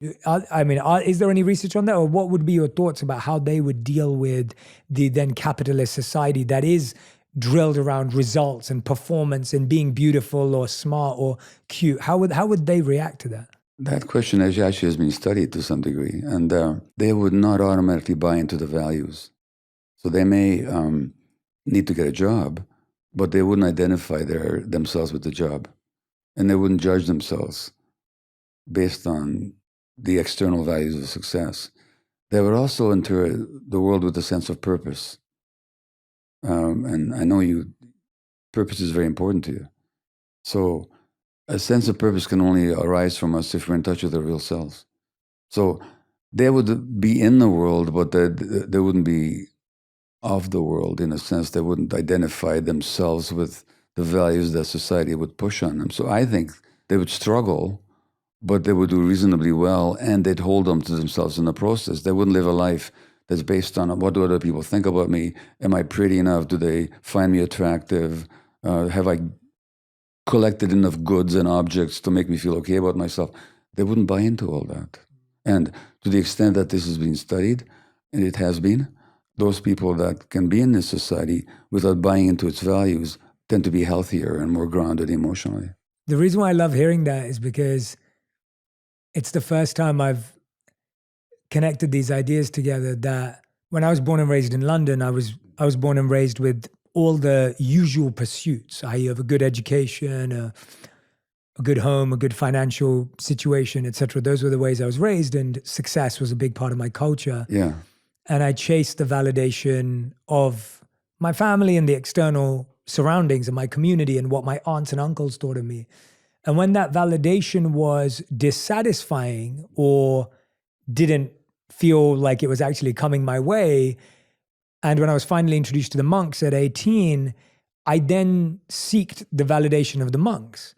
Is there any research on that, or what would be your thoughts about how they would deal with the then capitalist society that is drilled around results and performance and being beautiful or smart or cute? How would they react to that? That question actually has been studied to some degree, and they would not automatically buy into the values. So they may need to get a job, but they wouldn't identify themselves with the job, and they wouldn't judge themselves based on the external values of success. They would also enter the world with a sense of purpose. And I know purpose is very important to you. So a sense of purpose can only arise from us if we're in touch with our real selves. So they would be in the world, but they wouldn't be of the world in a sense. They wouldn't identify themselves with the values that society would push on them. So I think they would struggle, but they would do reasonably well, and they'd hold on to themselves in the process. They wouldn't live a life that's based on what do other people think about me? Am I pretty enough? Do they find me attractive? Have I collected enough goods and objects to make me feel okay about myself? They wouldn't buy into all that. And to the extent that this has been studied, and it has been, those people that can be in this society without buying into its values tend to be healthier and more grounded emotionally. The reason why I love hearing that is because it's the first time I've connected these ideas together, that when I was born and raised in London, I was born and raised with all the usual pursuits. I have a good education, a good home, a good financial situation, etc. Those were the ways I was raised, and success was a big part of my culture. Yeah. And I chased the validation of my family and the external surroundings and my community and what my aunts and uncles thought of me. And when that validation was dissatisfying or didn't feel like it was actually coming my way, and when I was finally introduced to the monks at 18, I then sought the validation of the monks,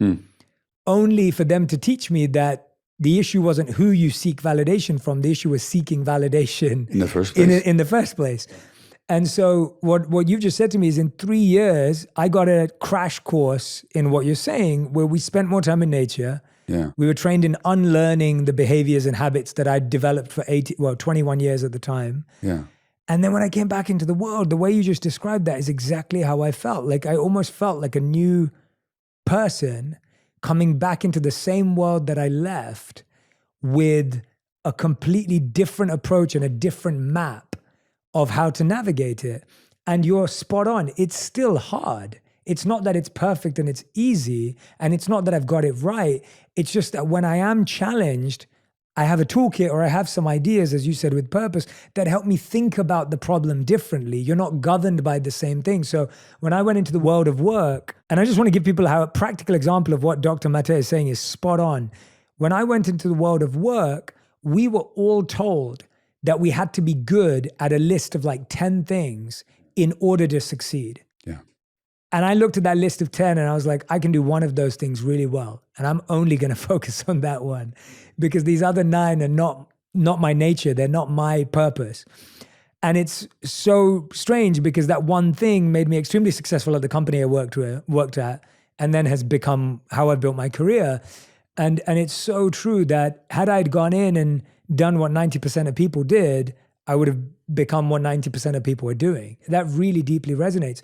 only for them to teach me that the issue wasn't who you seek validation from. The issue was seeking validation in the first place. In the first place. And so what you've just said to me is, in 3 years, I got a crash course in what you're saying, where we spent more time in nature. Yeah. We were trained in unlearning the behaviors and habits that I'd developed for 21 years at the time. Yeah. And then when I came back into the world, the way you just described that is exactly how I felt. Like I almost felt like a new person coming back into the same world that I left, with a completely different approach and a different map of how to navigate it. And you're spot on. It's still hard. It's not that it's perfect and it's easy, and it's not that I've got it right. It's just that when I am challenged, I have a toolkit, or I have some ideas, as you said, with purpose, that help me think about the problem differently. You're not governed by the same thing. So when I went into the world of work, and I just want to give people a practical example of what Dr. Mate is saying is spot on. When I went into the world of work, we were all told that we had to be good at a list of like 10 things in order to succeed. Yeah. And I looked at that list of 10 and I was like, I can do one of those things really well. And I'm only going to focus on that one, because these other 9 are not my nature. They're not my purpose. And it's so strange, because that one thing made me extremely successful at the company I worked at, and then has become how I've built my career. And it's so true that had I'd gone in and done what 90% of people did, I would have become what 90% of people are doing. That really deeply resonates.